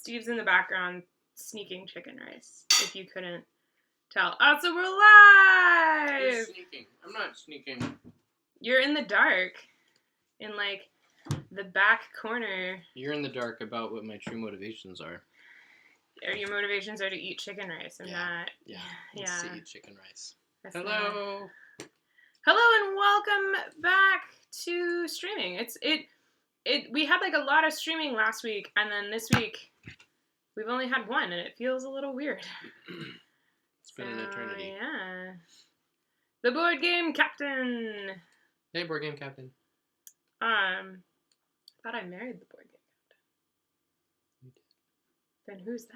Steve's in the background sneaking chicken rice, if you couldn't tell. Also, we're live! You're sneaking. I'm not sneaking. You're in the dark. In, like, the back corner. You're in the dark about what my true motivations are. Your motivations are to eat chicken rice and not... Yeah. Yeah. To eat chicken rice. That's Hello! Not... Hello and welcome back to streaming. We had, like, a lot of streaming last week, and then this week we've only had one, and it feels a little weird. It's been an eternity. Yeah. The board game captain. Hey, board game captain. I thought I married the board game captain. You did. Then who's that?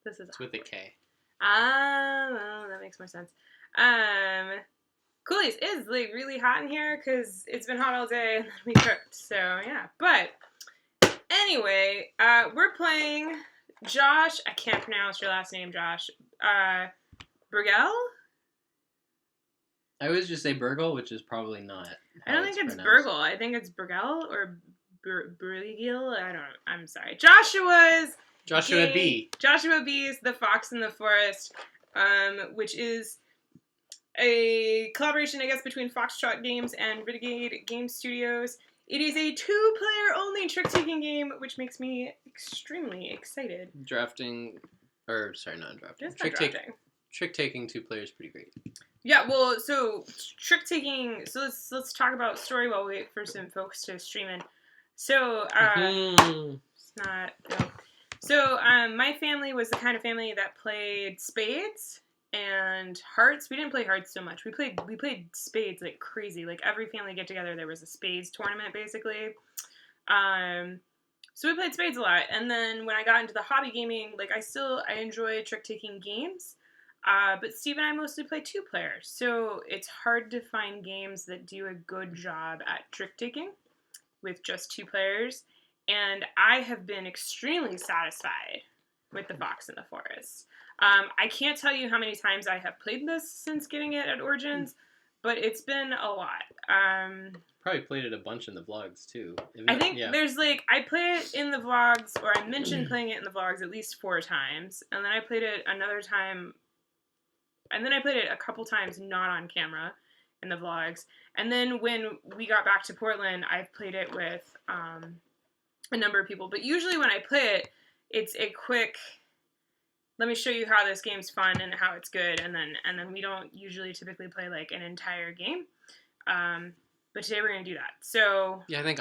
This is It's with a K. Well, that makes more sense. Coolies, it's like really hot in here because it's been hot all day and then we cooked. So yeah, but anyway, we're playing Josh. I can't pronounce your last name, Josh. Buergel. I always just say Buergel, which is probably not. I don't think it's Buergel. I think it's Buergel or Buergel. I don't know. I'm sorry. Joshua B. Joshua B's The Fox in the Forest, which is a collaboration, I guess, between Foxtrot Games and Renegade Game Studios. It is a 2-player only trick-taking game, which makes me extremely excited. Not drafting. It's not drafting. Trick-taking 2 players pretty great. Yeah, well, so trick-taking... So let's talk about story while we wait for some folks to stream in. So, it's not... No. So, my family was the kind of family that played spades and hearts. We didn't play hearts so much. We played spades like crazy. Like, every family get-together, there was a spades tournament, basically. So we played spades a lot. And then when I got into the hobby gaming, like, I enjoy trick-taking games. But Steve and I mostly play 2-player. So it's hard to find games that do a good job at trick-taking with just 2 players. And I have been extremely satisfied with The Fox in the Forest. I can't tell you how many times I have played this since getting it at Origins, but it's been a lot. Probably played it a bunch in the vlogs, too. I think there's, like, I play it in the vlogs, or I mentioned playing it in the vlogs at least 4 times, and then I played it another time, and then I played it a couple times not on camera in the vlogs, and then when we got back to Portland, I've played it with a number of people, but usually when I play it, it's a quick, let me show you how this game's fun and how it's good, and then we don't usually typically play, like, an entire game, but today we're going to do that. So yeah, I think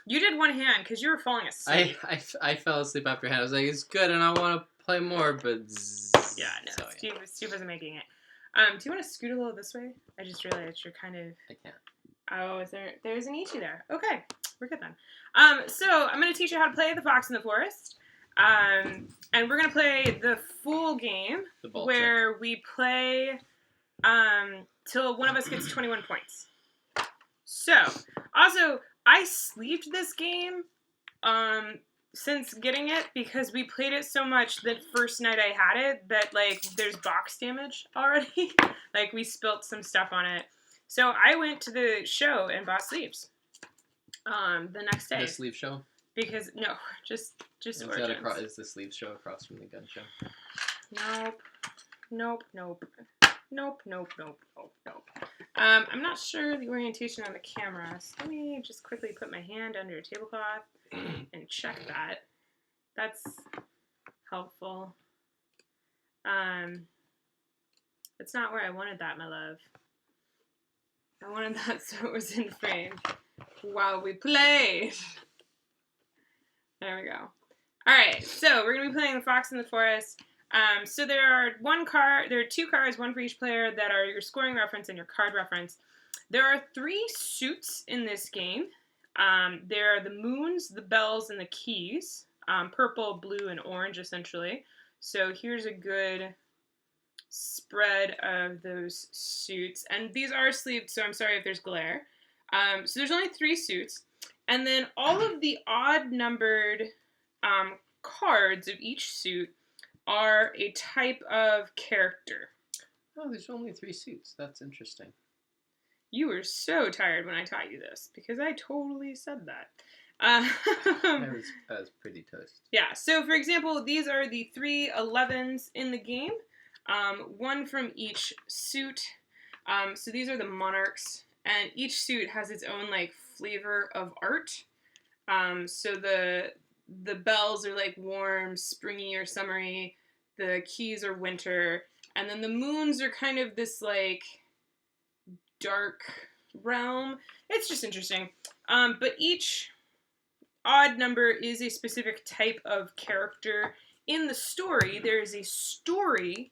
you did one hand because you were falling asleep. I fell asleep after a hand. I was like, it's good and I want to play more, but yeah, no, so, Steve wasn't making it. Do you want to scoot a little this way? I just realized you're kind of... I can't. Oh, there's an Ichi there. Okay, we're good then. So I'm going to teach you how to play The Fox in the Forest. And we're going to play the full game where we play till one of us gets 21 points. So, also, I sleeved this game since getting it because we played it so much that first night I had it that, like, there's box damage already. Like, we spilt some stuff on it. So I went to the show and bought sleeves the next day. The sleeve show? Because, no, just Origins. Is the sleeve show across from the gun show? Nope. I'm not sure the orientation on the camera, so let me just quickly put my hand under a tablecloth and check that. That's helpful. That's not where I wanted that, my love. I wanted that so it was in frame while we played. There we go. Alright, so we're going to be playing The Fox in the Forest. So there are 2 cards, one for each player, that are your scoring reference and your card reference. There are 3 suits in this game. There are the moons, the bells, and the keys. Purple, blue, and orange, essentially. So here's a good spread of those suits. And these are sleeved, so I'm sorry if there's glare. So there's only 3 suits. And then all of the odd-numbered cards of each suit are a type of character. Oh, there's only 3 suits. That's interesting. You were so tired when I taught you this, because I totally said that. Um, I was pretty toast. Yeah, so for example, these are the 3 11s in the game, one from each suit. So these are the monarchs, and each suit has its own like flavor of art. So the bells are like warm, springy, or summery. The keys are winter, and then the moons are kind of this like dark realm. It's just interesting. But each odd number is a specific type of character in the story. There is a story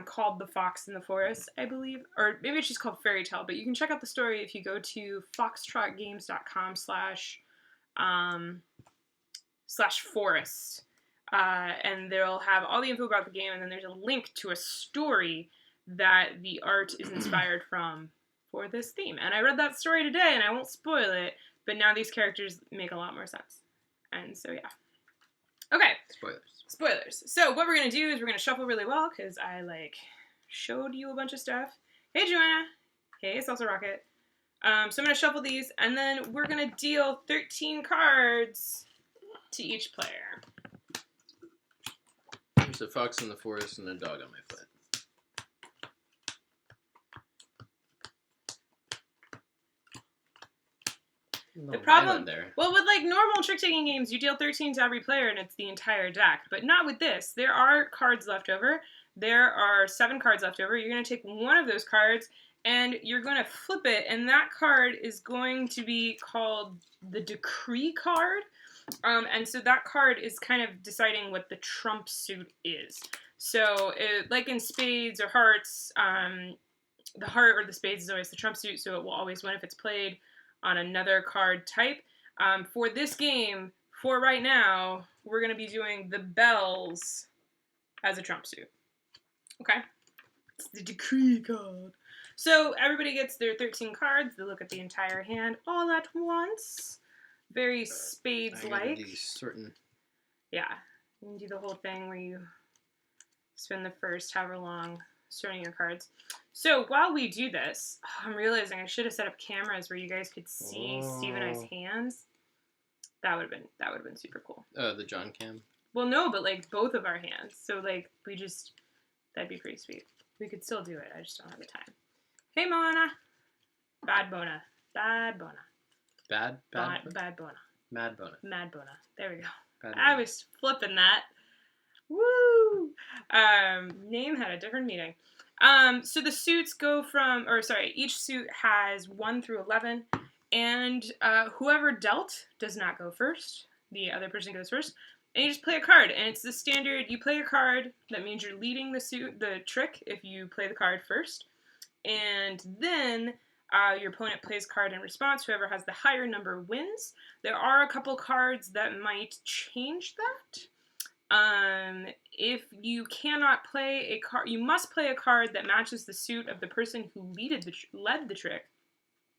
called The Fox in the Forest, I believe, or maybe it's just called Fairy Tale, but you can check out the story if you go to foxtrotgames.com slash forest, and they'll have all the info about the game, and then there's a link to a story that the art is inspired from for this theme. And I read that story today, and I won't spoil it, but now these characters make a lot more sense. And so, yeah. Okay. Spoilers. So what we're going to do is we're going to shuffle really well, because I, showed you a bunch of stuff. Hey, Joanna. Hey, Salsa Rocket. So I'm going to shuffle these, and then we're going to deal 13 cards to each player. There's a fox in the forest and a dog on my foot. The problem, well, with normal trick-taking games, you deal 13 to every player and it's the entire deck. But not with this. There are cards left over. There are 7 cards left over. You're going to take one of those cards and you're going to flip it. And that card is going to be called the Decree card. And so that card is kind of deciding what the trump suit is. So, like in spades or hearts, the heart or the spades is always the trump suit, so it will always win if it's played on another card type. For this game, for right now, we're going to be doing the bells as a trump suit. Okay? It's the Decree card. So everybody gets their 13 cards. They look at the entire hand all at once. Very spades-like. Yeah. You can do the whole thing where you spend the first however long sorting your cards. So while we do this, I'm realizing I should have set up cameras where you guys could see Steve and I's hands. That would have been super cool. Oh, the John cam? Well, no, but both of our hands. So that'd be pretty sweet. We could still do it. I just don't have the time. Hey, Moana. Bad Bona. Bad Bona. Bad Bona. Mad Bona. Mad Bona. There we go. Bad I was flipping that. Woo! Name had a different meaning. So the suits go from, each suit has 1 through 11, and whoever dealt does not go first. The other person goes first, and you just play a card, and it's the standard. You play a card. That means you're leading the trick if you play the card first, and then your opponent plays a card in response. Whoever has the higher number wins. There are a couple cards that might change that. If you cannot play a card, you must play a card that matches the suit of the person who led the trick.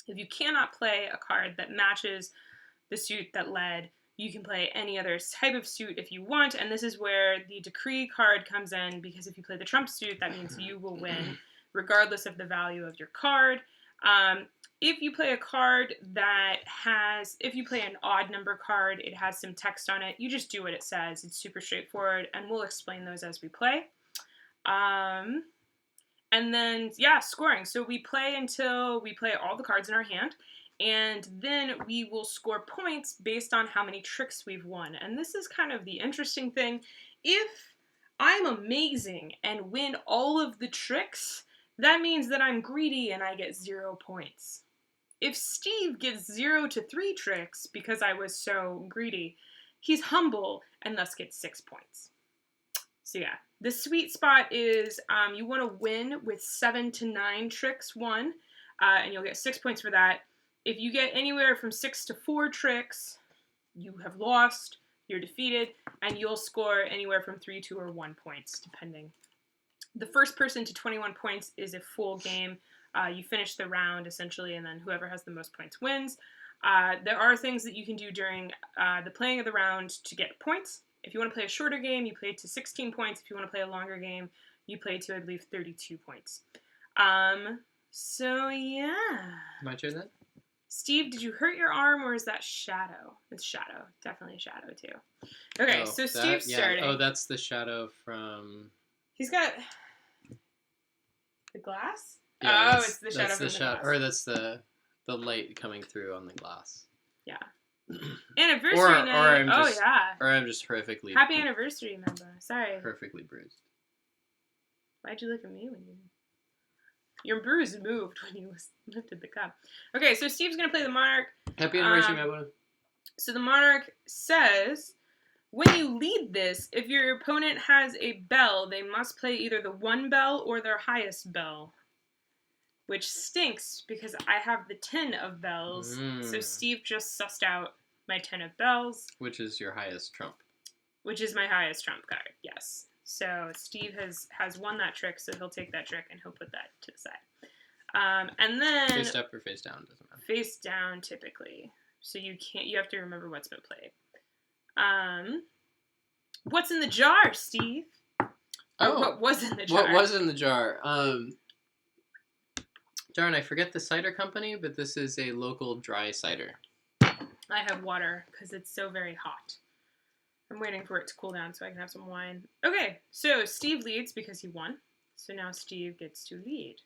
If you cannot play a card that matches the suit that led, you can play any other type of suit if you want, and this is where the Decree card comes in, because if you play the trump suit, that means you will win, regardless of the value of your card. If you play a card if you play an odd number card, it has some text on it, you just do what it says. It's super straightforward, and we'll explain those as we play. And then, scoring. So we play until we play all the cards in our hand, and then we will score points based on how many tricks we've won. And this is kind of the interesting thing. If I'm amazing and win all of the tricks, that means that I'm greedy and I get 0 points. If Steve gets 0 to 3 tricks because I was so greedy, he's humble and thus gets 6 points. So yeah, the sweet spot is you want to win with 7 to 9 tricks won, and you'll get 6 points for that. If you get anywhere from 6 to 4 tricks, you have lost, you're defeated, and you'll score anywhere from 3, 2, or 1 points, depending. The first person to 21 points is a full game. You finish the round, essentially, and then whoever has the most points wins. There are things that you can do during the playing of the round to get points. If you want to play a shorter game, you play to 16 points. If you want to play a longer game, you play to, I believe, 32 points. So, yeah. My turn then? Steve, did you hurt your arm or is that shadow? It's shadow. Definitely shadow too. Okay, Oh, so Steve's starting. Oh, that's the shadow from... He's got the glass? Yeah, it's the shadow from the glass. Or that's the light coming through on the glass. Yeah. Anniversary night. Or I'm just horrifically... Happy anniversary, member. Sorry. Perfectly bruised. Why'd you look at me when you... Your bruise moved when you lifted the cup. Okay, so Steve's going to play the Monarch. Happy anniversary, member. So the Monarch says, when you lead this, if your opponent has a bell, they must play either the 1 bell or their highest bell. Which stinks, because I have the 10 of bells. So Steve just sussed out my 10 of bells. Which is your highest trump. Which is my highest trump card, yes. So Steve has won that trick, so he'll take that trick and he'll put that to the side. And then... Face up or face down, doesn't matter. Face down, typically. So you have to remember what's been played. What's in the jar, Steve? Oh. What was in the jar? What was in the jar? Darn, I forget the cider company, but this is a local dry cider. I have water, because it's so very hot. I'm waiting for it to cool down so I can have some wine. Okay, so Steve leads because he won. So now Steve gets to lead.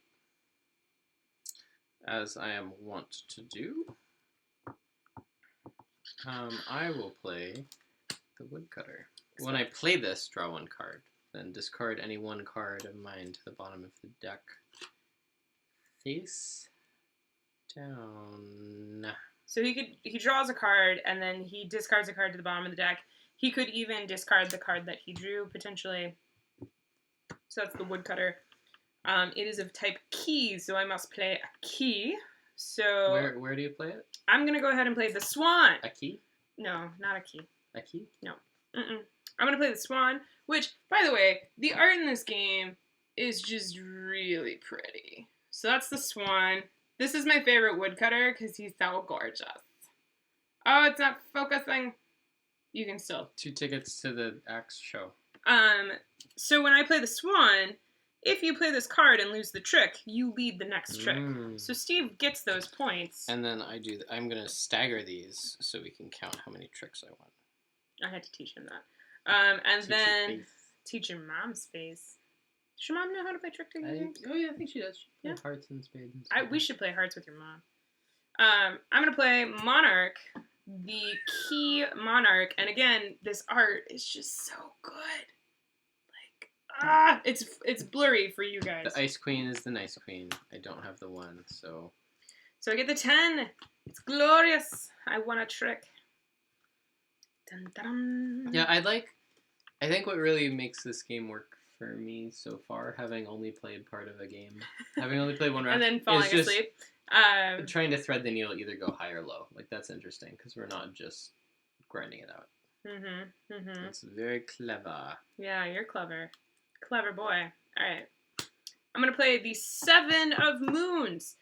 As I am wont to do, I will play the woodcutter. When I play this, draw 1 card. Then discard any 1 card of mine to the bottom of the deck. Face down. So he draws a card and then he discards a card to the bottom of the deck. He could even discard the card that he drew potentially. So that's the woodcutter. It is of type key, so I must play a key. So where do you play it? I'm gonna go ahead and play the swan. A key? No, not a key. A key? No. I'm gonna play the swan, which, by the way, the art in this game is just really pretty. So that's the swan. This is my favorite woodcutter because he's so gorgeous. Oh, it's not focusing. You can still. 2 tickets to the axe show. So when I play the swan, if you play this card and lose the trick, you lead the next trick. So Steve gets those points. And then I'm going to stagger these so we can count how many tricks I won. I had to teach him that. And then teach your mom's face. Does your mom know how to play trick taking? Oh yeah, I think she does. Yeah. Hearts and spades. And spades. We should play hearts with your mom. I'm going to play Monarch, the key Monarch. And again, this art is just so good. It's blurry for you guys. The ice queen is the nice queen. I don't have the 1, so... So I get the 10. It's glorious. I won a trick. Dun, dun. Yeah, I think what really makes this game work for me so far, having only played part of a game, having only played 1 round, and then falling asleep. Trying to thread the needle, either go high or low. Like, that's interesting, because we're not just grinding it out. It's very clever. Yeah, you're clever. Clever boy. Alright. I'm going to play the 7 of moons.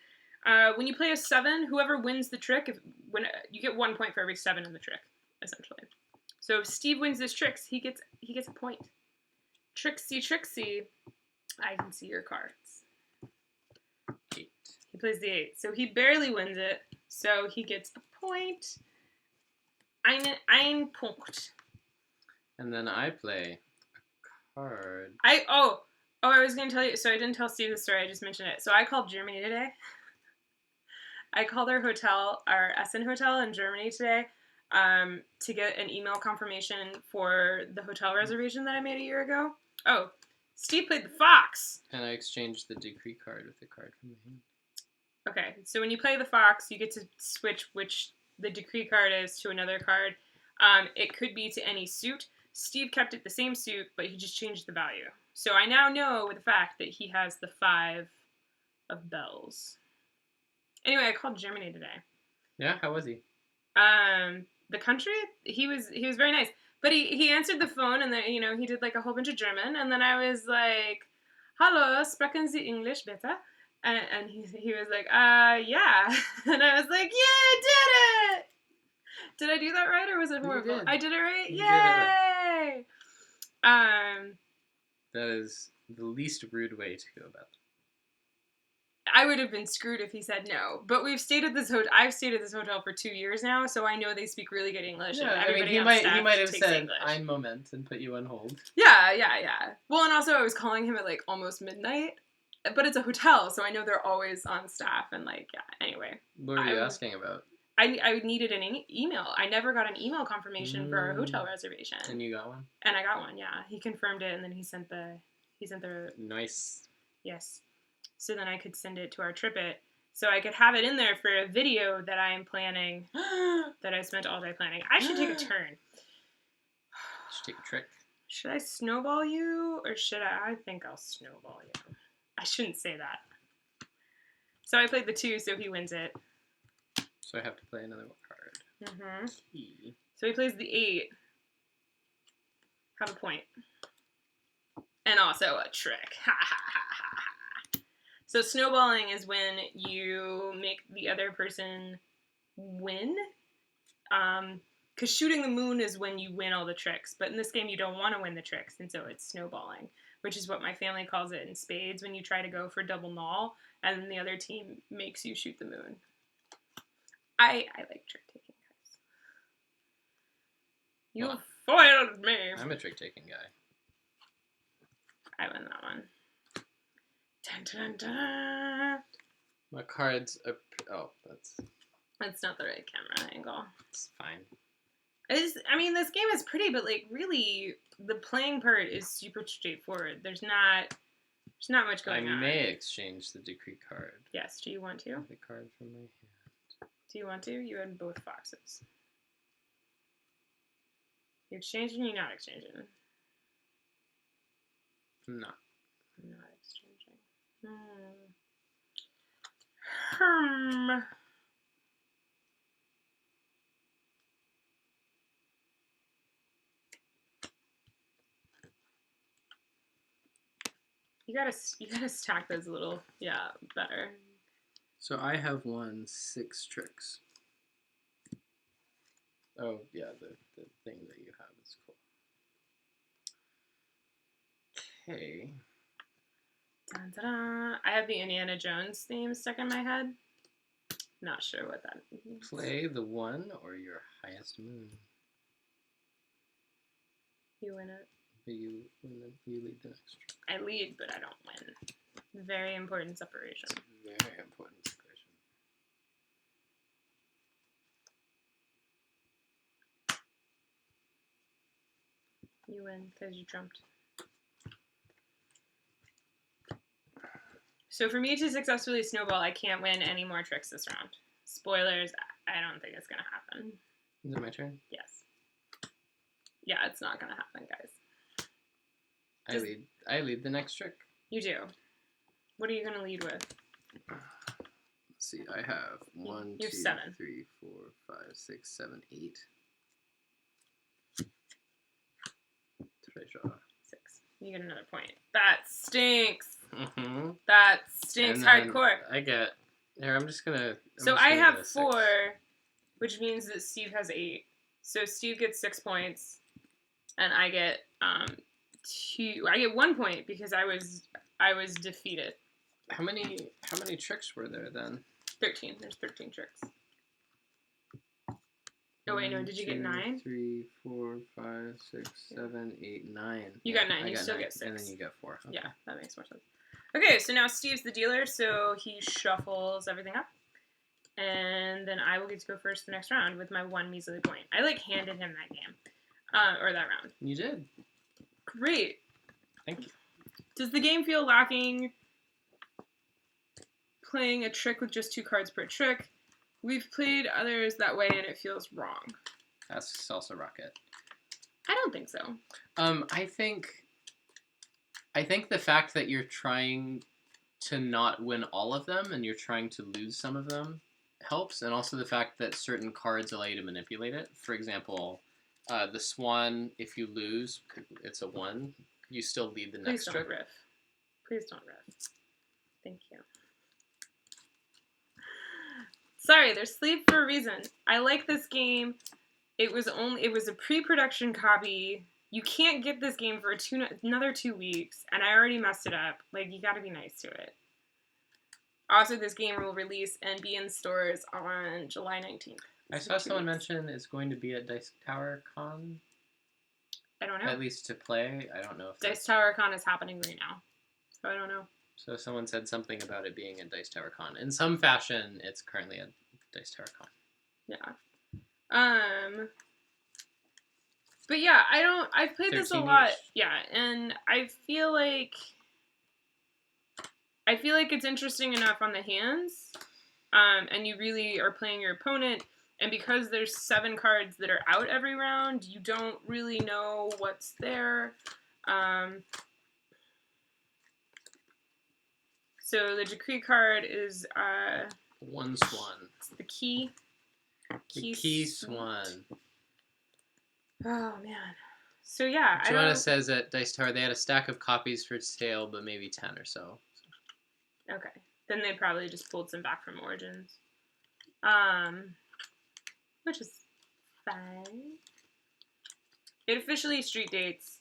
When you play a 7, whoever wins the trick, you get 1 point for every 7 in the trick, essentially. So if Steve wins this trick, he gets a point. Trixie, I can see your cards. 8. He plays the 8. So he barely wins it, so he gets a point. Ein Punkt. And then I play card. I was going to tell you, so I didn't tell Steve the story, I just mentioned it. So I called Germany today. I called our Essen hotel in Germany today to get an email confirmation for the hotel reservation that I made a year ago. Oh, Steve played the fox. And I exchanged the decree card with the card from the hand. Okay, so when you play the fox, you get to switch which the decree card is to another card. It could be to any suit. Steve kept it the same suit, but he just changed the value. So I now know with the fact that he has the 5 of bells. Anyway, I called Germany today. Yeah, how was he? The country, he was very nice. But he answered the phone and then, he did like a whole bunch of German. And then I was like, "Hallo, sprechen Sie English bitte?" And he was like, yeah. And I was like, yeah, I did it! Did I do that right or was it horrible? I did it right? Yay! That is the least rude way to go about it. I would have been screwed if he said no. But we've stayed at this hotel. I've stayed at this hotel for 2 years now, so I know they speak really good English. Yeah, And I mean, everybody he on might staff have takes said, English. "I'm moment" and put you on hold. Yeah. Well, and also I was calling him at like almost midnight, but it's a hotel, so I know they're always on staff. And like, yeah. Anyway, What were you asking about? I needed an email. I never got an email confirmation for our hotel reservation. And you got one? And I got one. Yeah, he confirmed it, and then he sent the Nice. Yes. So then I could send it to our TripIt, so I could have it in there for a video that I am planning. That I spent all day planning. I should take a turn. You should take a trick. Should I snowball you, or should I? I think I'll snowball you. I shouldn't say that. So I played the 2, so he wins it. So I have to play another card. Mm-hmm. Key. So he plays the 8. Have a point. And also a trick. Ha ha ha ha ha. So snowballing is when you make the other person win. Because shooting the moon is when you win all the tricks. But in this game, you don't want to win the tricks. And so it's snowballing, which is what my family calls it in spades, when you try to go for double null, and then the other team makes you shoot the moon. I like trick taking, guys. You foiled me. I'm a trick taking guy. I win that one. Dun, dun, dun. My cards are... Oh, That's not the right camera angle. it's fine. I mean, this game is pretty, but like really, the playing part is super straightforward. There's not much going on. I may exchange the decree card. Yes. Do you want to? The card from my hand. Do you want to? You had both foxes. You exchanging? You're not exchanging. No. I'm not exchanging. Hmm. You gotta stack those a little, better. So I have won 6 tricks. Oh, yeah, the thing that you have is cool. Okay. Dun, dun, dun. I have the Indiana Jones theme stuck in my head. Not sure what that means. Play the 1 or your highest moon. You win it. But you lead the next trick. I lead, but I don't win. Very important separation. It's very important separation. You win because you trumped. So for me to successfully snowball, I can't win any more tricks this round. Spoilers, I don't think it's going to happen. Is it my turn? Yes. Yeah, it's not going to happen, guys. I lead the next trick. You do. What are you going to lead with? Let's see, I have 1, You have 2, 7. 3, 4, 5, 6, 7, 8. Treasure. 6. You get another point. That stinks. Mm-hmm. That stinks hardcore. I get... Here, I'm just gonna... So I have 4, which means that Steve has 8. So Steve gets 6 points, and I get 2. I get 1 point because I was defeated. How many tricks were there then? 13. There's 13 tricks. Oh wait, no. Did you get 9? 3, 4, 5, 6, 7, 8, 9. You got 9. I You got still 9, get 6. and then you get 4. Okay. Yeah, that makes more sense. Okay, so now Steve's the dealer, so he shuffles everything up. And then I will get to go first the next round with my 1 measly point. I, handed him that game. Or that round. You did. Great. Thank you. Does the game feel lacking playing a trick with just 2 cards per trick? We've played others that way, and it feels wrong. That's Salsa Rocket. I don't think so. I think the fact that you're trying to not win all of them and you're trying to lose some of them helps, and also the fact that certain cards allow you to manipulate it. For example, the Swan, if you lose, it's a 1. You still lead the next trick. Please don't riff. Thank you. Sorry, there's sleep for a reason. I like this game. It was a pre-production copy. You can't get this game for another 2 weeks, and I already messed it up. You gotta be nice to it. Also, this game will release and be in stores on July 19th. I saw someone mention it's going to be at Dice Tower Con. I don't know. At least to play. I don't know if Dice Tower Con is happening right now, so I don't know. So someone said something about it being at Dice Tower Con. In some fashion, it's currently at Dice Tower Con. Yeah. But yeah, I've played this a lot. Yeah, and I feel like it's interesting enough on the hands. And you really are playing your opponent, and because there's 7 cards that are out every round, you don't really know what's there. So the decree card is one swan. It's the key. The key swan. Oh man. So yeah, Joanna says at Dice Tower they had a stack of copies for sale, but maybe 10 or so. Okay. Then they probably just pulled some back from Origins. Which is fine. It officially street dates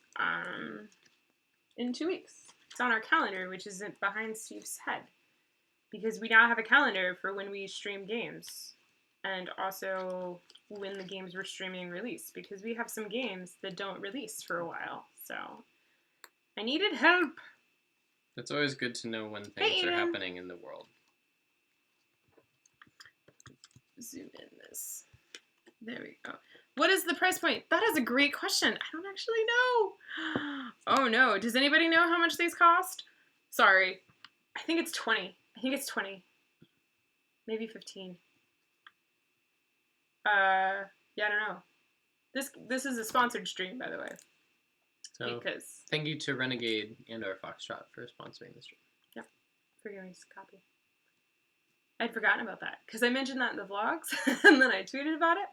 in 2 weeks. It's on our calendar, which is behind Steve's head. Because we now have a calendar for when we stream games. And also when the games we're streaming release. Because we have some games that don't release for a while. So I needed help. It's always good to know when things are happening in the world. Zoom in this. There we go. What is the price point? That is a great question. I don't actually know. Oh no. Does anybody know how much these cost? Sorry. I think it's 20. I think it's 20. Maybe 15. Yeah, I don't know. This is a sponsored stream, by the way. So, thank you to Renegade and or Foxtrot for sponsoring the stream. Yep. For giving us a copy. I'd forgotten about that, because I mentioned that in the vlogs, and then I tweeted about it.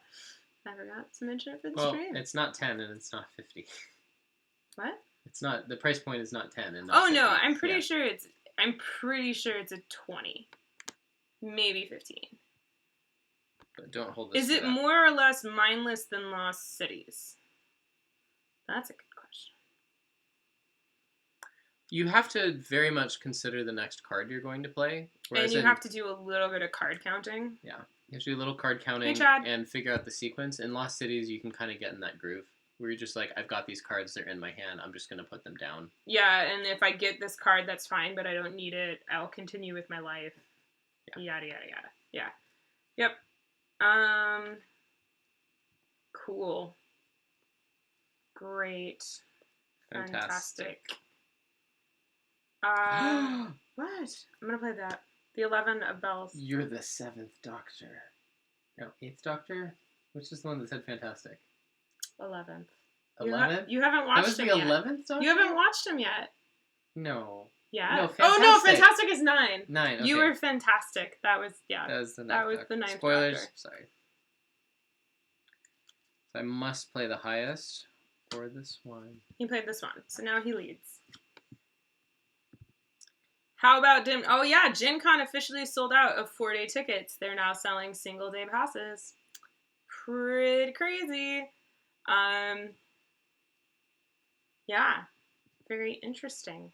I forgot to mention it for the stream. It's not 10 and it's not 50. What? It's not, the price point is not 10 and not 50. No, I'm pretty sure it's a 20. Maybe 15. But don't hold this. Is it more or less mindless than Lost Cities? That's a good question. You have to very much consider the next card you're going to play. And you have to do a little bit of card counting. Yeah. You have to do a little card counting and figure out the sequence. In Lost Cities, you can kind of get in that groove where you're just like, I've got these cards, they're in my hand, I'm just going to put them down. Yeah, and if I get this card, that's fine, but I don't need it. I'll continue with my life. Yeah. Yada, yada, yada. Yeah. Yep. Cool. Great. Fantastic. What? I'm gonna play that. The 11 of Bells. You're the 7th Doctor. No, 8th Doctor? Which is the one that said fantastic? 11th. 11th? You haven't watched him yet. That was the 11th Doctor? You haven't watched him yet. No. Yeah. No, Fantastic. Oh, no, Fantastic is 9. 9, okay. You were Fantastic. That was, yeah. That was the 9th That was Doctor. the 9th Spoilers. Doctor. Sorry. So I must play the highest for this one. He played this one, so now he leads. How about Oh yeah, Gen Con officially sold out of 4-day tickets. They're now selling single-day passes. Pretty crazy. Yeah, very interesting.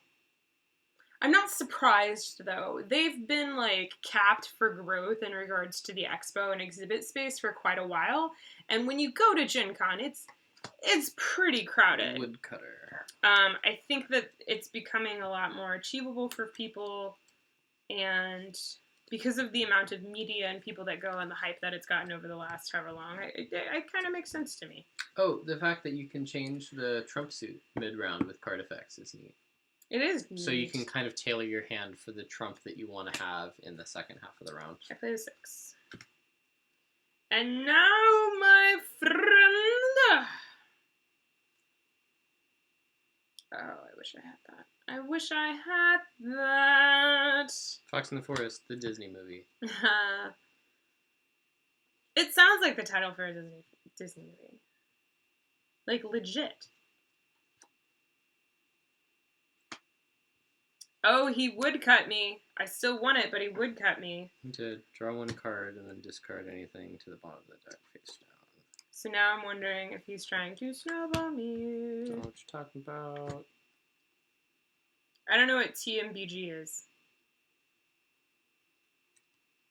I'm not surprised, though. They've been, like, capped for growth in regards to the expo and exhibit space for quite a while. And when you go to Gen Con, it's pretty crowded. Woodcutter. I think that it's becoming a lot more achievable for people, and because of the amount of media and people that go and the hype that it's gotten over the last however long, it kind of makes sense to me. Oh, the fact that you can change the Trump suit mid-round with card effects is neat. It is neat. So you can kind of tailor your hand for the Trump that you want to have in the second half of the round. I played a 6. And now, my friend... Oh, I wish I had that. I wish I had that. Fox in the Forest, the Disney movie. It sounds like the title for a Disney movie. Like, legit. Oh, he would cut me. I still want it, but he would cut me. To draw 1 card and then discard anything to the bottom of the deck face down. So now I'm wondering if he's trying to snowball me. Don't know what you're talking about. I don't know what TMBG is.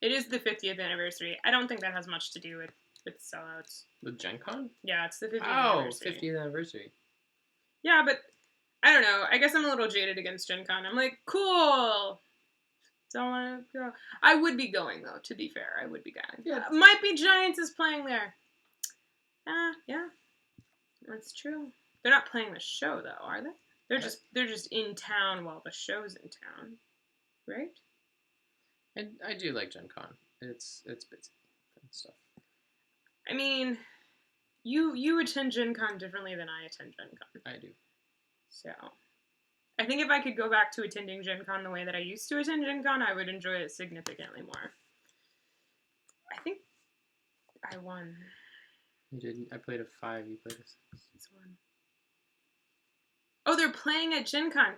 It is the 50th anniversary. I don't think that has much to do with sellouts. With Gen Con? Yeah, it's the 50th Oh, anniversary. 50th anniversary. Yeah, but I don't know. I guess I'm a little jaded against Gen Con. I'm like, cool. Don't want to go. I would be going, though, to be fair. I would be going. Yeah. Might Be Giants is playing there. Yeah. That's true. They're not playing the show, though, are they? They're just in town while the show's in town. Right? I do like Gen Con. It's busy and stuff. I mean, you attend Gen Con differently than I attend Gen Con. I do. So, I think if I could go back to attending Gen Con the way that I used to attend Gen Con, I would enjoy it significantly more. I think I won. You didn't. I played a 5. You played a 6. It's one. Oh, they're playing at Gen Con.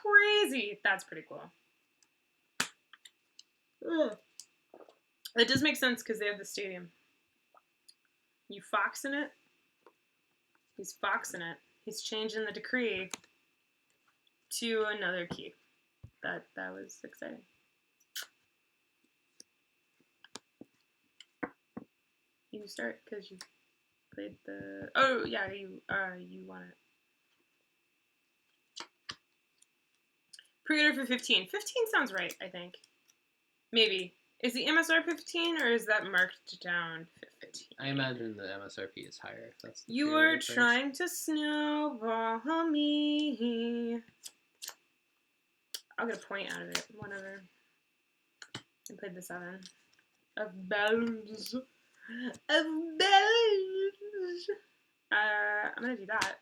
Crazy. That's pretty cool. Ugh. That does make sense because they have the stadium. You foxing it? He's foxing it. He's changing the decree to another key. That was exciting. You start because you played the. Oh yeah, you want it. Pre-order for 15. 15 sounds right, I think. Maybe. Is the MSRP 15 or is that marked down 15? I imagine the MSRP is higher. If that's the You are trying to snowball me. I'll get a point out of it. Whatever. I played the 7. Of bells. Of bells. I'm gonna do that.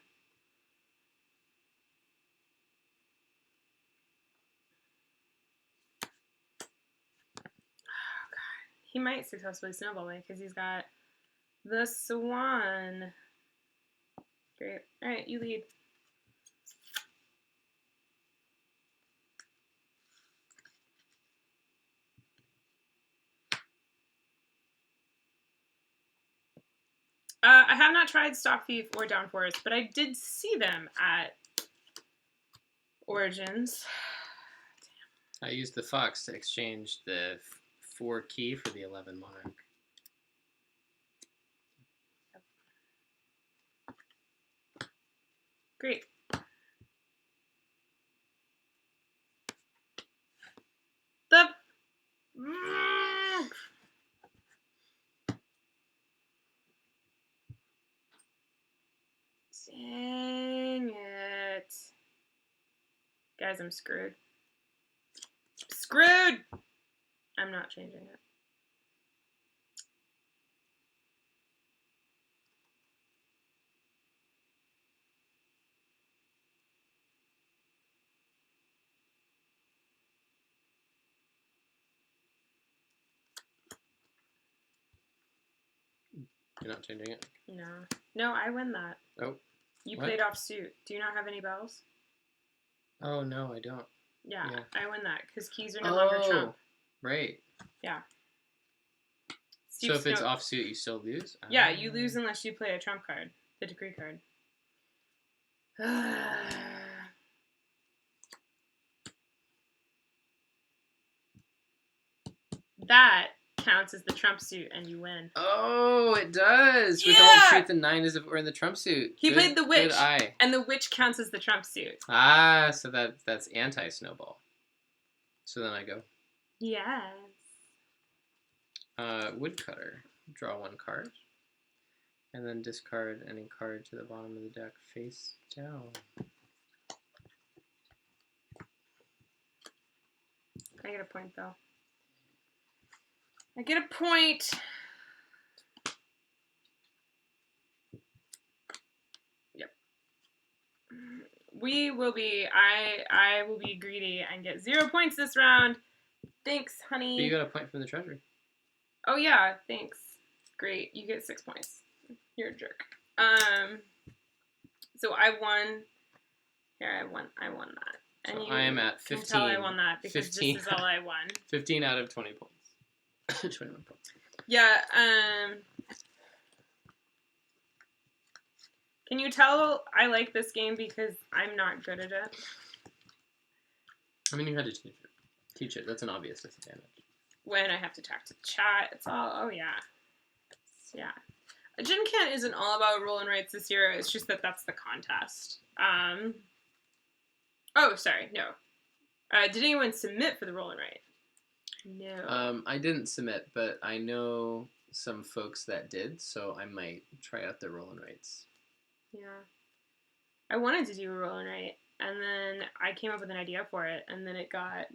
Oh god. He might successfully snowball me because he's got the swan. Great. Alright, you lead. I have not tried Stock Thief or Down Forest, but I did see them at Origins. I used the Fox to exchange the 4 key for the 11 Monarch. Great. The... Dang it. Guys, I'm screwed. Screwed! I'm not changing it. You're not changing it? No. No, I win that. Oh. You What? played off suit. Do you not have any bells? Oh, no, I don't. Yeah. Yeah. I win that because keys are no longer trump. Right. Yeah. So if it's offsuit, you still lose? Yeah, you lose unless you play a trump card, the decree card. That counts as the trump suit, and you win. Oh, it does! With Yeah! all truth and 9 as if we're in the trump suit. He played the witch, Good eye. and the witch counts as the trump suit. Ah, so that's anti-snowball. So then I go. Yes. Woodcutter. Draw 1 card. And then discard any card to the bottom of the deck face down. I get a point, though. I get a point. Yep. We will be, I will be greedy and get 0 points this round. Thanks, honey. But you got a point from the treasury. Oh, yeah, thanks. Great, you get 6 points. You're a jerk. So I won. Here, I won that. So And I am at 15. You can tell I won that because 15. this is all I won. 15 out of 20 points. 21 points. Yeah, can you tell I like this game because I'm not good at it? I mean, you had to teach it. That's an obvious disadvantage. when I have to talk to the chat. It's all, oh yeah. Yeah. Gin Can isn't all about roll and writes this year. It's just that that's the contest. Oh, sorry, no. Did anyone submit for the roll and write? No. I didn't submit, but I know some folks that did, so I might try out the roll and writes. Yeah. I wanted to do a roll and write, and then I came up with an idea for it, and then it got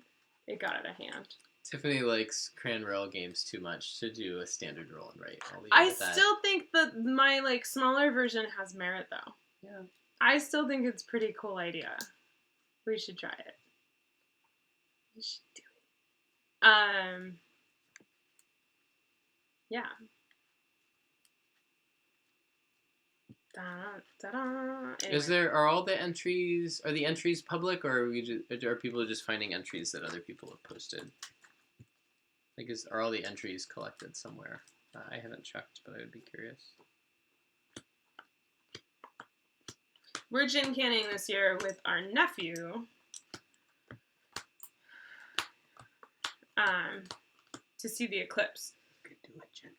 out of hand. Tiffany likes Cran Rail games too much to do a standard roll and write. I still think that my like smaller version has merit though. Yeah. I still think it's a pretty cool idea. We should try it. We should do it. Yeah. Anyway. Are the entries public, or are people just finding entries that other people have posted? Like, are all the entries collected somewhere? I haven't checked, but I would be curious. We're gin canning this year with our nephew. To see the eclipse. We could do a gin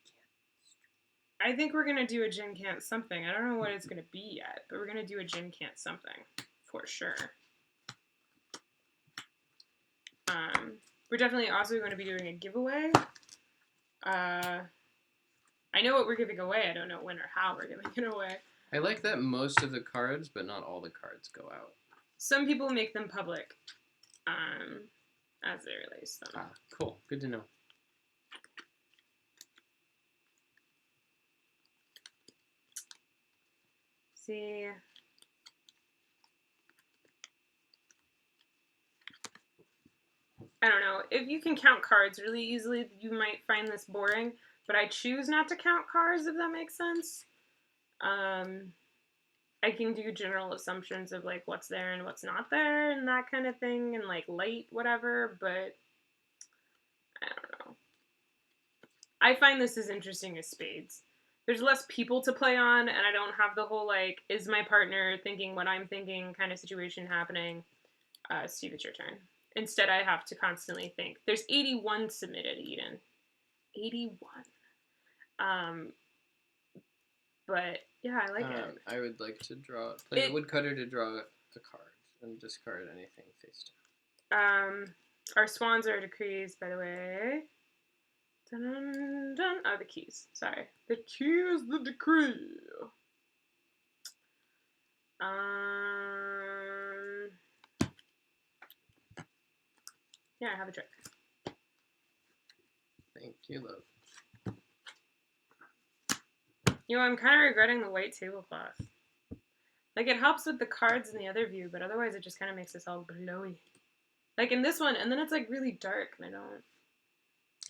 can. I think we're gonna do a gin can something. I don't know what it's gonna be yet, but we're gonna do a gin can something for sure. We're definitely also going to be doing a giveaway. I know what we're giving away. I don't know when or how we're giving it away. I like that most of the cards, but not all the cards, go out. Some people make them public as they release them. Ah, cool. Good to know. See. I don't know. If you can count cards really easily, you might find this boring. But I choose not to count cards, if that makes sense. I can do general assumptions of like what's there and what's not there and that kind of thing and like light whatever, but I don't know. I find this as interesting as spades. There's less people to play on, and I don't have the whole like, is my partner thinking what I'm thinking kind of situation happening. Steve, it's your turn. Instead, I have to constantly think. There's 81 submitted, Eden. 81. But yeah, I like it. I would like to play the woodcutter to draw a card and discard anything face down. Our swans are decrees, by the way. Dun, dun, dun. Oh, the keys. Sorry. The key is the decree. Yeah, I have a trick. Thank you, love. You know, I'm kind of regretting the white tablecloth. Like, it helps with the cards in the other view, but otherwise it just kind of makes us all glowy. Like in this one, and then it's like really dark, and I don't...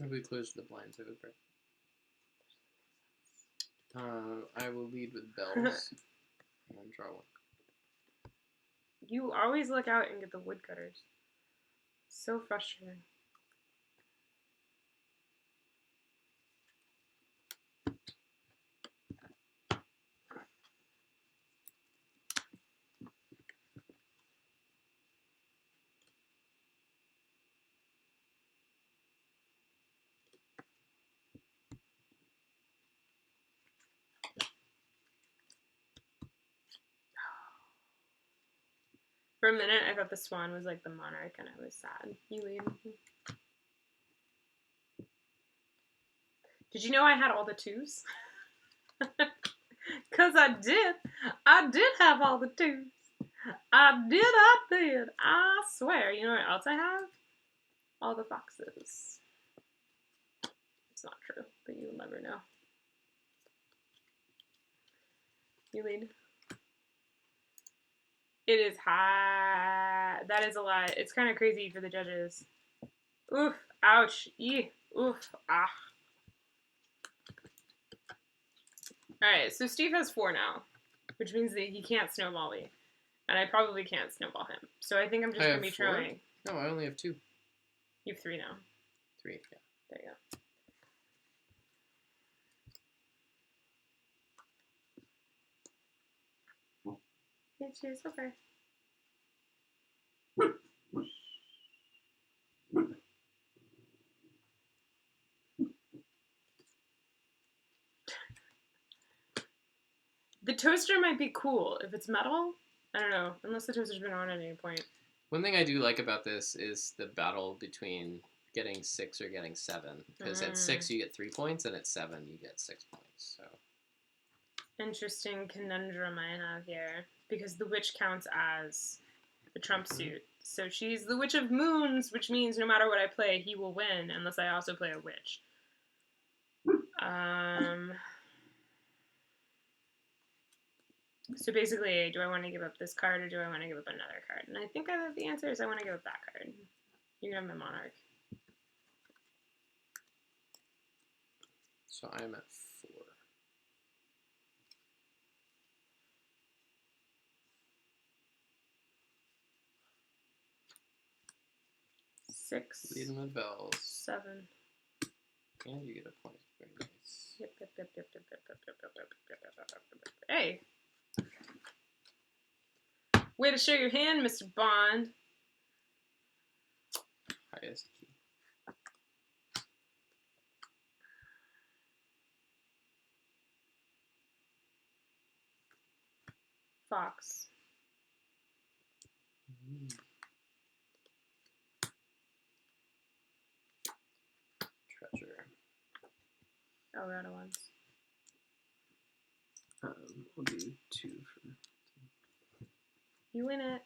If we close the blinds, I would break. I will lead with bells. And then draw one. You always look out and get the woodcutters. So frustrating. For a minute, I thought the swan was like the monarch, and I was sad. You lead. Did you know I had all the twos? Because I did. I did have all the twos. I did. I swear. You know what else I have? All the foxes. It's not true, but you'll never know. You lead. It is high. That is a lot. It's kind of crazy for the judges. Oof. Ouch. Eeh. Oof. Ah. Alright, so Steve has 4 now, which means that he can't snowball me. And I probably can't snowball him. So I think I'm just going to be throwing. No, I only have 2. You have 3 now. 3, yeah. There you go. It's just okay. toaster might be cool. If it's metal, I don't know. Unless the toaster's been on at any point. One thing I do like about this is the battle between getting 6 or getting 7. Because at 6 you get 3 points, and at 7 you get 6 points. So interesting conundrum I have here. Because the witch counts as the trump suit. So she's the Witch of Moons, which means no matter what I play, he will win, unless I also play a witch. So basically, do I want to give up this card or do I want to give up another card? And I think the answer is I want to give up that card. You can have my Monarch. So I'm at 4. 6. Leading with bells. 7. And you get a point. Very nice. Yep. Hey. Way to show your hand, Mr. Bond. Highest key. Fox. Treasure. Eldorado ones. We'll do 2 for... You win it.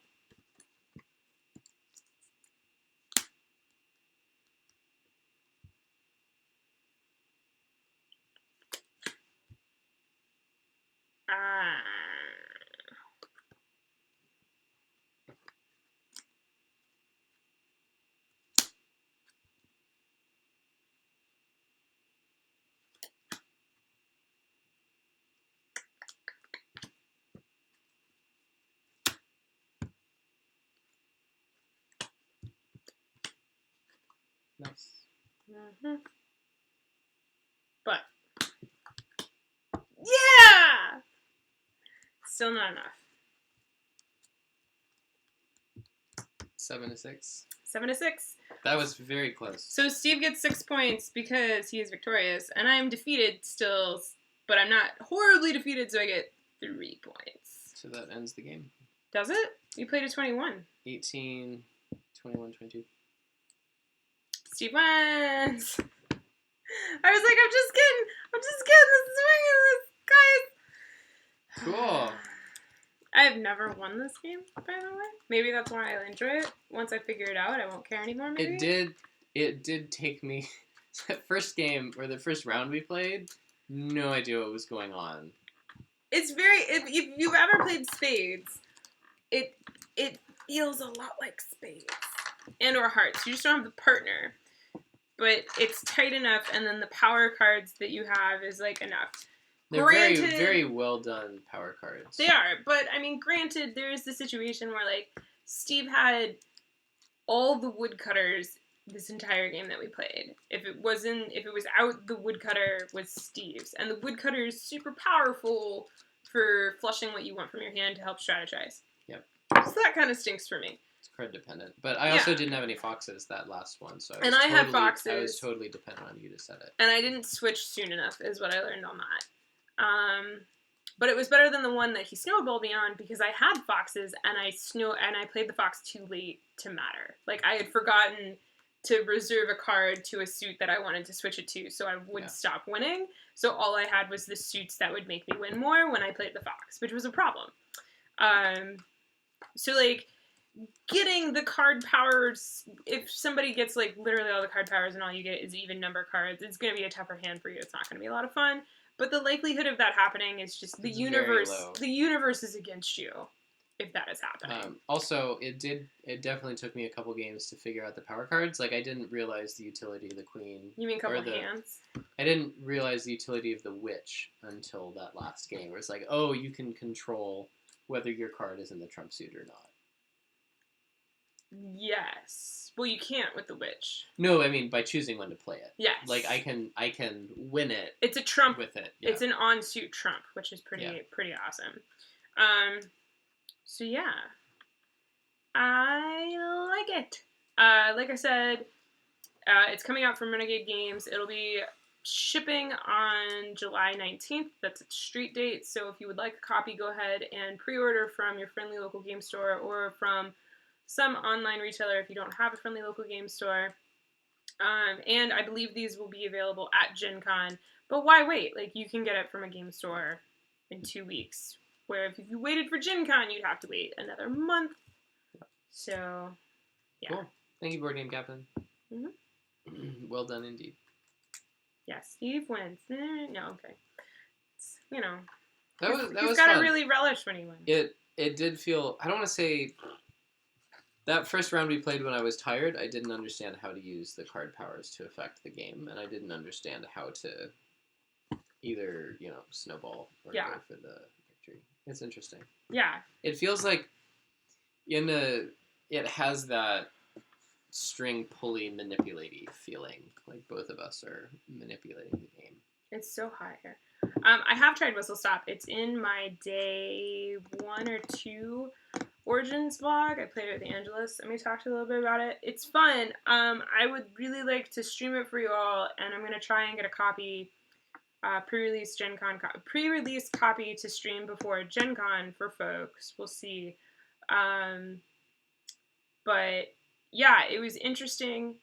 Nice. But. Yeah! Still not enough. 7 to 6. 7 to 6. That was very close. So Steve gets 6 points because he is victorious, and I am defeated still, but I'm not horribly defeated, so I get 3 points. So that ends the game. Does it? You played a 21. 18, 21, 22. Steve wins. I was like, I'm just getting the swing of this, guys. Cool. I've never won this game, by the way. Maybe that's why I enjoy it. Once I figure it out, I won't care anymore, maybe. It did take me... That first game, or the first round we played, no idea what was going on. It's very... If you've ever played spades, it feels a lot like spades. And or hearts. You just don't have the partner. But it's tight enough, and then the power cards that you have is, like, enough. They're Granted, very, very well done power cards. They are, but, I mean, granted, there is the situation where, like, Steve had all the woodcutters this entire game that we played. If it was out, the woodcutter was Steve's. And the woodcutter is super powerful for flushing what you want from your hand to help strategize. Yep. So that kind of stinks for me. It's card dependent. But I also didn't have any foxes that last one, so I had foxes. I was totally dependent on you to set it. And I didn't switch soon enough, is what I learned on that. But it was better than the one that he snowballed me on because I had foxes and I played the fox too late to matter. Like, I had forgotten to reserve a card to a suit that I wanted to switch it to, so I would stop winning. So all I had was the suits that would make me win more when I played the fox, which was a problem. So, like, getting the card powers, if somebody gets, like, literally all the card powers and all you get is even number cards, it's going to be a tougher hand for you. It's not going to be a lot of fun. But the likelihood of that happening is just the universe. The universe is against you if that is happening. Also, it definitely took me a couple games to figure out the power cards. Like, I didn't realize the utility of the queen. You mean a couple hands? I didn't realize the utility of the witch until that last game, where it's like, oh, you can control whether your card is in the trump suit or not. Yes. Well, you can't with the witch. No, I mean by choosing when to play it. Yes. Like I can win it. It's a trump with it. Yeah. It's an on-suit trump, which is pretty awesome. So yeah, I like it. Like I said, it's coming out from Renegade Games. It'll be shipping on July 19th. That's its street date. So if you would like a copy, go ahead and pre-order from your friendly local game store or from some online retailer if you don't have a friendly local game store. And I believe these will be available at Gen Con. But why wait? Like, you can get it from a game store in 2 weeks. Where if you waited for Gen Con, you'd have to wait another month. So, yeah. Cool. Thank you, Board Game Captain. Mm-hmm. Well done indeed. Yeah, Steve wins. No, okay. It's, you know, That he's was got fun. to really relish when he wins. It did feel, I don't want to say, that first round we played when I was tired, I didn't understand how to use the card powers to affect the game, and I didn't understand how to either, snowball or go for the victory. It's interesting. Yeah. It feels like it has that string pulley manipulating feeling, like both of us are manipulating the game. It's so hot here. I have tried Whistle Stop. It's in my day 1 or 2 Origins vlog. I played it with Angelus, and we talked a little bit about it. It's fun. I would really like to stream it for you all, and I'm gonna try and get a copy, pre-release copy to stream before Gen Con for folks. We'll see. But yeah, it was interesting.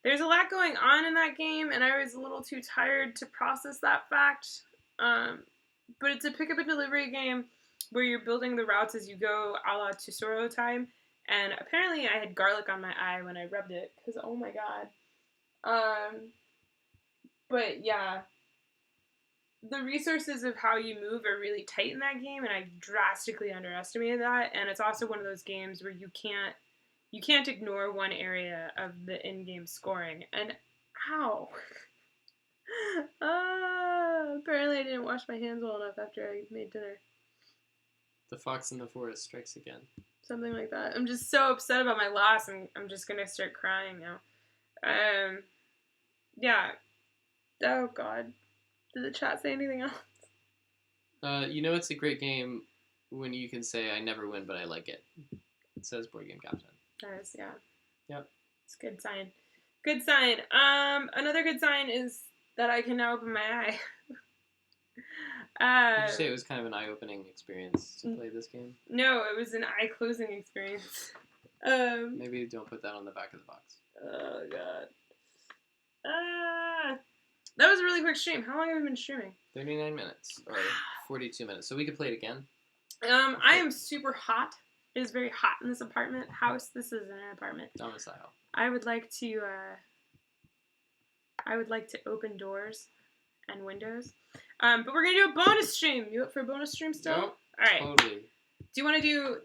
There's a lot going on in that game, and I was a little too tired to process that fact. But it's a pick up and delivery game where you're building the routes as you go, a la Tesoro time. And apparently I had garlic on my eye when I rubbed it, because oh my god. But yeah, the resources of how you move are really tight in that game, and I drastically underestimated that. And it's also one of those games where you can't ignore one area of the in-game scoring. And ow. Apparently I didn't wash my hands well enough after I made dinner. The fox in the forest strikes again. Something like that. I'm just so upset about my loss, and I'm just gonna start crying now. Yeah. Oh god. Did the chat say anything else? It's a great game when you can say, I never win, but I like it. It says Board Game Captain. Nice, yeah. Yep. It's a good sign. Good sign. Another good sign is that I can now open my eye. Did you say it was kind of an eye-opening experience to play this game? No, it was an eye-closing experience. Maybe don't put that on the back of the box. Oh, God. That was a really quick stream. How long have we been streaming? 39 minutes, or 42 minutes. So we could play it again? I am super hot. It is very hot in this house. This is an apartment. Domicile. I would like to open doors and windows. But we're going to do a bonus stream. You up for a bonus stream still? Nope. All right. Totally. Do you want to do...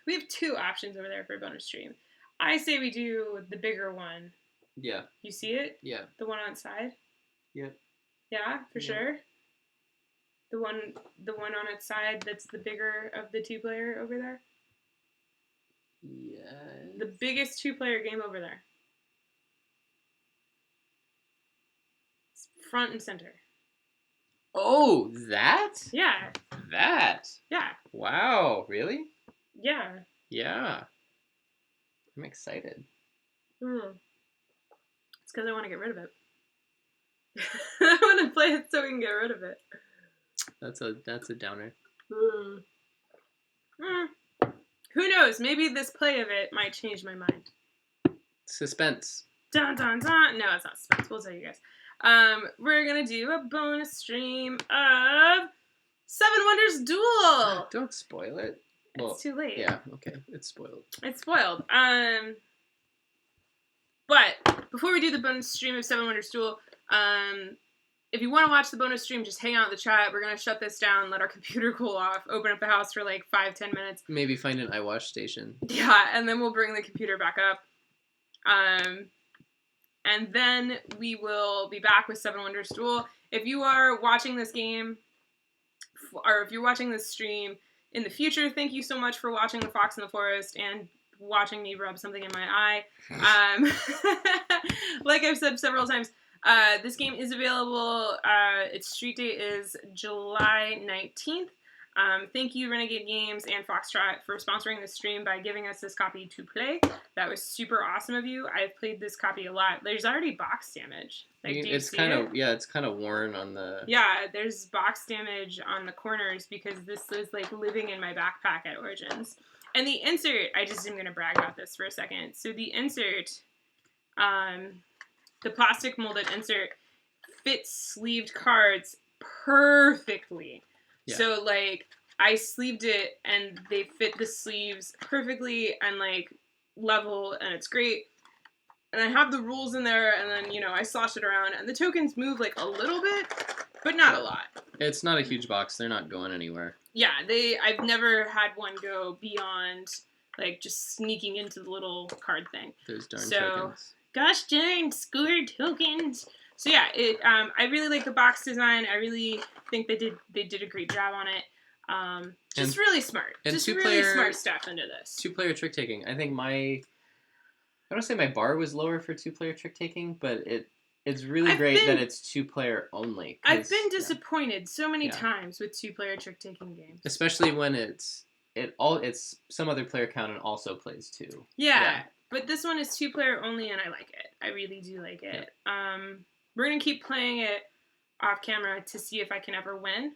We have 2 options over there for a bonus stream. I say we do the bigger one. Yeah. You see it? Yeah. The one on its side? Yep. Yeah, for sure? The one on its side that's the bigger of the 2-player over there? Yes. The biggest 2-player game over there. It's front and center. Oh, that? Yeah. That? Yeah. Wow, really? Yeah. Yeah. I'm excited. It's because I want to get rid of it. I want to play it so we can get rid of it. That's a downer. Who knows? Maybe this play of it might change my mind. Suspense. Dun dun dun. No, it's not suspense. We'll tell you guys. We're gonna do a bonus stream of Seven Wonders Duel. Don't spoil it. It's too late. Yeah, okay. It's spoiled. It's spoiled. But before we do the bonus stream of Seven Wonders Duel, if you want to watch the bonus stream, just hang out in the chat. We're going to shut this down, let our computer cool off, open up the house for like 5-10 minutes. Maybe find an iWatch station. Yeah, and then we'll bring the computer back up. And then we will be back with Seven Wonders Duel. If you are watching this game, or if you're watching this stream in the future, thank you so much for watching The Fox in the Forest and watching me rub something in my eye. Like I've said several times, this game is available. Its street date is July 19th. Thank you, Renegade Games and Foxtrot, for sponsoring this stream by giving us this copy to play. That was super awesome of you. I've played this copy a lot. There's already box damage. Like, do you it's see kind it? of it's kind of worn on the. Yeah, there's box damage on the corners because this was like living in my backpack at Origins. And the insert, I just am gonna brag about this for a second. So the insert, the plastic molded insert, fits sleeved cards perfectly. Yeah. So like I sleeved it and they fit the sleeves perfectly and like level, and it's great. And I have the rules in there, and then, you know, I slosh it around, and the tokens move like a little bit, but not a lot. It's not a huge box. They're not going anywhere. Yeah, I've never had one go beyond like just sneaking into the little card thing. Those darn tokens. Gosh darn score tokens. So yeah, I really like the box design. I really think they did a great job on it. Just really smart. And just really smart stuff into this. 2-player trick taking. I think I don't say my bar was lower for 2-player trick taking, but it's really great that it's 2-player only. I've been disappointed so many times with 2-player trick taking games. Especially when it's some other player count and also plays 2. Yeah. But this one is 2-player only, and I like it. I really do like it. Yeah. We're gonna keep playing it off camera to see if I can ever win.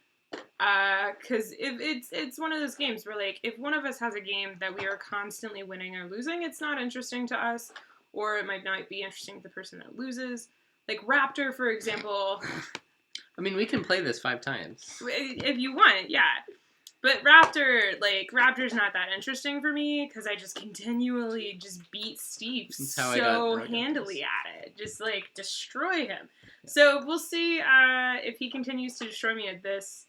Because it's one of those games where, like, if one of us has a game that we are constantly winning or losing, it's not interesting to us, or it might not be interesting to the person that loses. Like Raptor, for example. I mean, we can play this 5 times. If you want, yeah. But Raptor's not that interesting for me because I just continually just beat Steve so handily at it. Just, like, destroy him. Yeah. So we'll see if he continues to destroy me at this,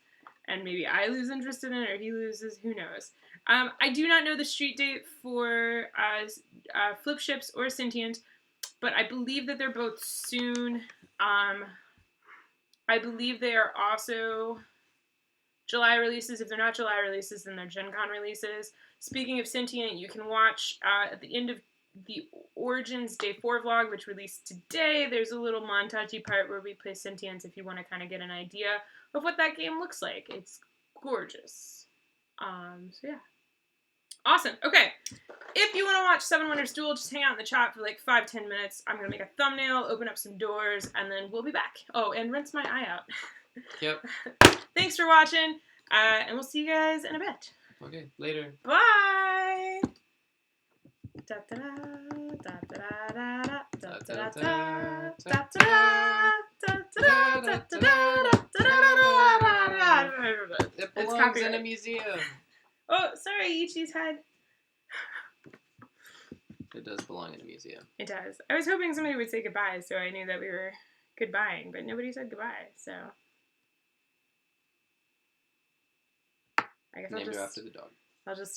and maybe I lose interest in it or he loses. Who knows? I do not know the street date for Flip Ships or Sentient, but I believe that they're both soon. I believe they are also July releases. If they're not July releases, then they're Gen Con releases. Speaking of Sentient, you can watch at the end of the Origins Day 4 vlog, which released today. There's a little montagey part where we play Sentient if you want to kind of get an idea of what that game looks like. It's gorgeous. So yeah. Awesome. Okay. If you want to watch Seven Wonders Duel, just hang out in the chat for like 5-10 minutes. I'm going to make a thumbnail, open up some doors, and then we'll be back. Oh, and rinse my eye out. Yep. Thanks for watching, and we'll see you guys in a bit. Okay, later. Bye! It belongs in a museum. Oh, sorry, Ichi's head. It does belong in a museum. It does. I was hoping somebody would say goodbye, so I knew that we were goodbying, but nobody said goodbye, so I guess Named her after the dog. I'll just